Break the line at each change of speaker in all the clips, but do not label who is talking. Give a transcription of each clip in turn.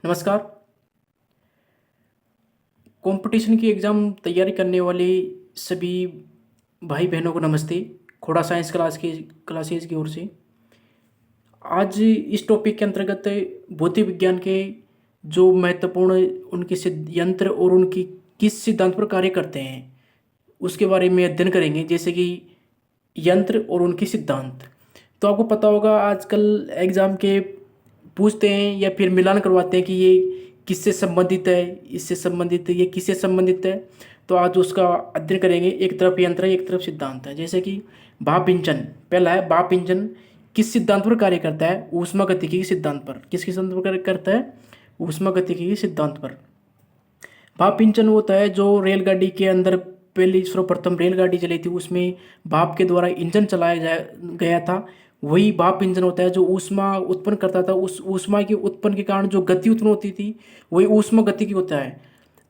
नमस्कार। कंपटीशन की एग्ज़ाम तैयारी करने वाले सभी भाई बहनों को नमस्ते। खोड़ा साइंस क्लासेज की ओर से आज इस टॉपिक के अंतर्गत भौतिक विज्ञान के जो महत्वपूर्ण उनके यंत्र और उनकी किस सिद्धांत पर कार्य करते हैं उसके बारे में अध्ययन करेंगे, जैसे कि यंत्र और उनके सिद्धांत। तो आपको पता होगा आजकल एग्ज़ाम के पूछते हैं या फिर मिलान करवाते हैं कि ये किससे संबंधित है, इससे संबंधित है, ये किससे संबंधित है। तो आज उसका अध्ययन करेंगे। एक तरफ यंत्र है, एक तरफ सिद्धांत है। जैसे कि भाप इंजन, पहला है भाप इंजन किस सिद्धांत पर कार्य करता है? ऊष्मागतिकी के सिद्धांत पर। किस सिद्धांत पर कार्य करता है? ऊष्मागतिकी के सिद्धांत पर। भाप इंजन होता है जो रेलगाड़ी के अंदर पहली सर्वप्रथम रेलगाड़ी चली थी, उसमें भाप के द्वारा इंजन चलाया गया था। वही भाप इंजन होता है जो ऊष्मा उत्पन्न करता था। उस ऊष्मा के उत्पन्न के कारण जो गति उत्पन्न होती थी वही ऊष्मा गतिकी होता है।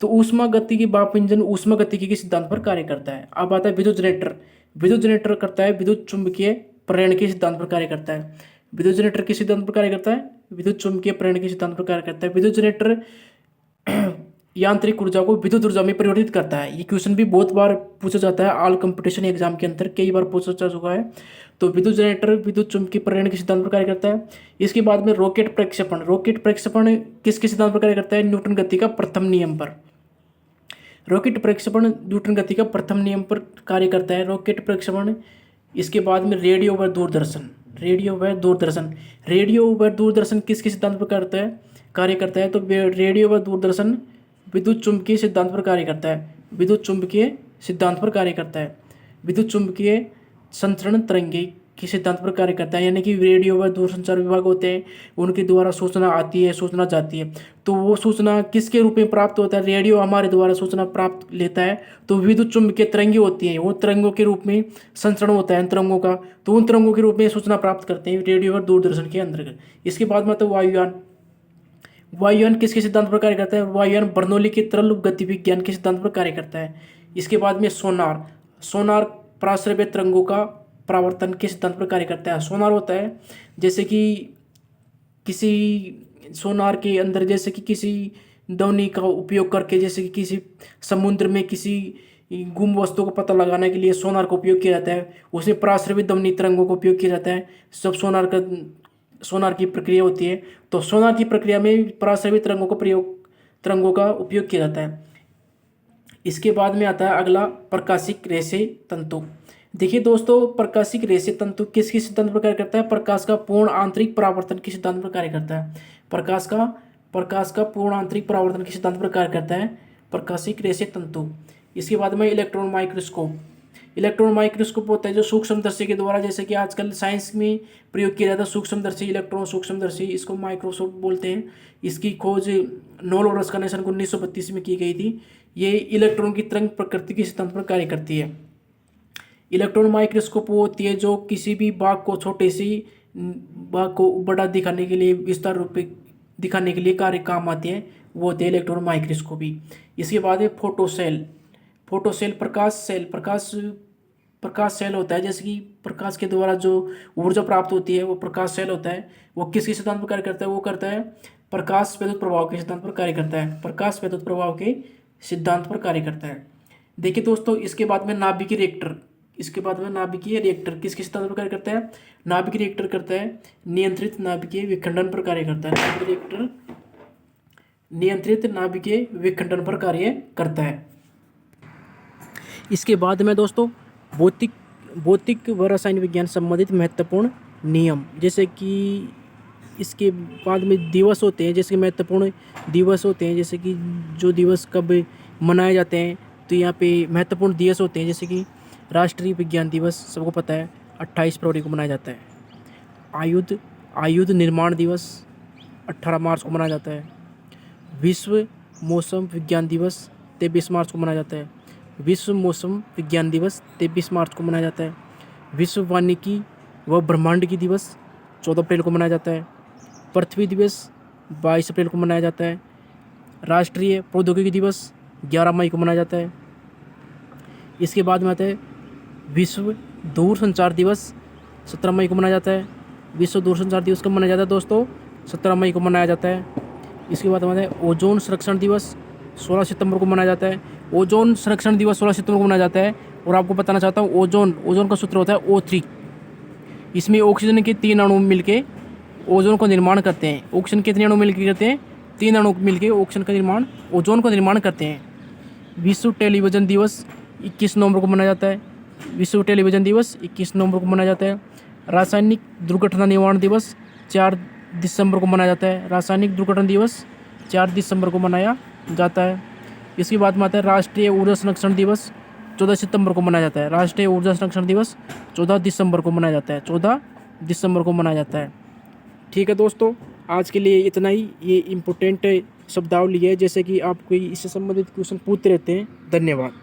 तो ऊष्मा गतिकी भाप इंजन ऊष्मा गतिकी के सिद्धांत पर कार्य करता है। अब आता है विद्युत जनरेटर। विद्युत जनरेटर करता है विद्युत चुंबकीय प्रेरण के सिद्धांत पर कार्य करता है। विद्युत जनरेटर के सिद्धांत पर कार्य करता है, विद्युत चुंबकीय प्रेरण के सिद्धांत पर कार्य करता है। विद्युत जनरेटर यांत्रिक ऊर्जा को विद्युत ऊर्जा में परिवर्तित करता है। ये क्वेश्चन भी बहुत बार पूछा जाता है, ऑल कंपटीशन एग्जाम के अंदर कई बार पूछा जा चुका है। तो विद्युत जनरेटर विद्युत चुंबकीय प्रेरण के सिद्धांत पर कार्य करता है। इसके बाद में रॉकेट प्रक्षेपण। रॉकेट प्रक्षेपण किसके सिद्धांत पर कार्य करता है? न्यूटन गति का प्रथम नियम पर। रॉकेट प्रक्षेपण न्यूटन गति का प्रथम नियम पर कार्य करता है रॉकेट प्रक्षेपण। इसके बाद में रेडियो व दूरदर्शन। रेडियो व दूरदर्शन। रेडियो व दूरदर्शन किसके सिद्धांत पर करता है? कार्य करता है। तो रेडियो व दूरदर्शन विद्युत चुंबकीय सिद्धांत पर कार्य करता है। विद्युत चुंबकीय सिद्धांत पर कार्य करता है। विद्युत चुंबकीय संचरण तरंगे के सिद्धांत पर कार्य करता है। यानी कि रेडियो व दूरसंचार विभाग होते हैं, उनके द्वारा सूचना आती है, सूचना जाती है। तो वो सूचना किसके रूप में प्राप्त होता है? रेडियो हमारे द्वारा सूचना प्राप्त लेता है, तो विद्युत चुंबकीय तरंगे होती हैं, वो तरंगों के रूप में संचरण होता है तरंगों का, तो उन तरंगों के रूप में सूचना प्राप्त करते हैं रेडियो और दूरदर्शन के अंतर्गत। इसके बाद में तो वायुयान। वायुयान किसके सिद्धांत पर कार्य करता है? वायुयान बर्नौली के तरल गति विज्ञान के सिद्धांत पर कार्य करता है। इसके बाद में सोनार। सोनार पराश्रव्य तरंगों का परावर्तन के सिद्धांत पर कार्य करता है। सोनार होता है जैसे कि किसी सोनार के अंदर, जैसे कि किसी ध्वनि का उपयोग करके, जैसे कि किसी समुद्र में किसी गुम वस्तु को पता लगाने के लिए सोनार का उपयोग किया जाता है। उसमें पराश्रवित ध्वनि तरंगों का उपयोग किया जाता है। सब सोनार की प्रक्रिया होती है। तो सोनार की प्रक्रिया में पराश्रवित तरंगों का उपयोग किया जाता है। इसके बाद में आता है अगला प्रकाशिक रेशे तंतु। देखिए दोस्तों, प्रकाशिक रेशे तंतु किसके सिद्धांत पर कार्य करता है? प्रकाश का पूर्ण आंतरिक परावर्तन के सिद्धांत पर कार्य करता है। प्रकाश का पूर्ण आंतरिक परावर्तन के सिद्धांत पर कार्य करता है प्रकाशिक रेशे तंतु। इसके बाद में इलेक्ट्रॉन माइक्रोस्कोप। इलेक्ट्रॉन माइक्रोस्कोप होता है जो सूक्ष्मदर्शी के द्वारा, जैसे कि आजकल साइंस में प्रयोग किया जाता है सूक्ष्मदर्शी, इलेक्ट्रॉन सूक्ष्मदर्शी, इसको माइक्रोस्कोप बोलते हैं। इसकी खोज नोबेल लॉरेंस कनेक्शन 1932 में की गई थी। ये इलेक्ट्रॉन की तरंग प्रकृति के सिद्धांत पर कार्य करती है। इलेक्ट्रॉन माइक्रोस्कोप वो होती है जो किसी भी भाग को, छोटे सी भाग को बड़ा दिखाने के लिए, विस्तार रूप में दिखाने के लिए कार्य काम आती है, वो होती है इलेक्ट्रॉन माइक्रोस्कोपी। इसके बाद है फोटोसेल। फोटोसेल प्रकाश सेल होता है, जैसे कि प्रकाश के द्वारा जो ऊर्जा प्राप्त होती है वो प्रकाश सेल होता है। वो किसके सिद्धांत पर कार्य करता है? वो करता है प्रकाश विद्युत प्रभाव के सिद्धांत पर कार्य करता है। प्रकाश विद्युत प्रभाव के सिद्धांत पर कार्य करता है। देखिए दोस्तों, इसके बाद में नाभिकीय रिएक्टर। इसके बाद में नाभिकीय रिएक्टर किसके सिद्धांत पर कार्य करता है? नाभिकीय रिएक्टर करता है नियंत्रित नाभिकीय विखंडन पर कार्य करता है। नाभिकीय रिएक्टर नियंत्रित नाभिकीय विखंडन पर कार्य करता है। इसके बाद में दोस्तों भौतिक व रसायन विज्ञान संबंधित महत्वपूर्ण नियम, जैसे कि इसके बाद में दिवस होते हैं, जैसे महत्वपूर्ण दिवस होते हैं, जैसे कि जो दिवस कब मनाए जाते हैं। तो यहाँ पे महत्वपूर्ण दिवस होते हैं, जैसे कि राष्ट्रीय विज्ञान दिवस सबको पता है 28 फरवरी को मनाया जाता है। आयुध निर्माण दिवस 18 मार्च को मनाया जाता है। विश्व मौसम विज्ञान दिवस 23 मार्च को मनाया जाता है। विश्व मौसम विज्ञान दिवस 23 मार्च को मनाया जाता है। विश्व वानिकी व ब्रह्मांड की दिवस 14 अप्रैल को मनाया जाता है। पृथ्वी दिवस 22 अप्रैल को मनाया जाता है। राष्ट्रीय प्रौद्योगिकी दिवस 11 मई को मनाया जाता है। इसके बाद में आता है विश्व दूरसंचार दिवस 17 मई को मनाया जाता है। विश्व दूरसंचार दिवस कब मनाया जाता है दोस्तों? 17 मई को मनाया जाता है। इसके बाद हमारे ओजोन संरक्षण दिवस 16 सितंबर को मनाया जाता है। ओजोन संरक्षण दिवस 16 सितंबर को मनाया जाता है। और आपको बताना चाहता हूँ, ओजोन का सूत्र होता है O3। इसमें ऑक्सीजन के 3 अणु मिलके ओजोन का निर्माण करते हैं। ऑक्सीजन के कितने अणु मिलकर करते हैं? 3 अणु मिलके ऑक्सीजन का निर्माण, ओजोन का निर्माण करते हैं। विश्व टेलीविज़न दिवस 21 नवंबर को मनाया जाता है। विश्व टेलीविज़न दिवस 21 नवंबर को मनाया जाता है। रासायनिक दुर्घटना निवारण दिवस 4 दिसंबर को मनाया जाता है। रासायनिक दुर्घटना दिवस 4 दिसंबर को मनाया जाता है। इसके बाद में आता है राष्ट्रीय ऊर्जा संरक्षण दिवस 14 सितंबर को मनाया जाता है। राष्ट्रीय ऊर्जा संरक्षण दिवस 14 दिसंबर को मनाया जाता है। 14 दिसंबर को मनाया जाता है। ठीक है दोस्तों, आज के लिए इतना ही। ये इम्पोर्टेंट शब्दावली है, जैसे कि आप कोई इससे संबंधित क्वेश्चन पूछते रहते हैं। धन्यवाद।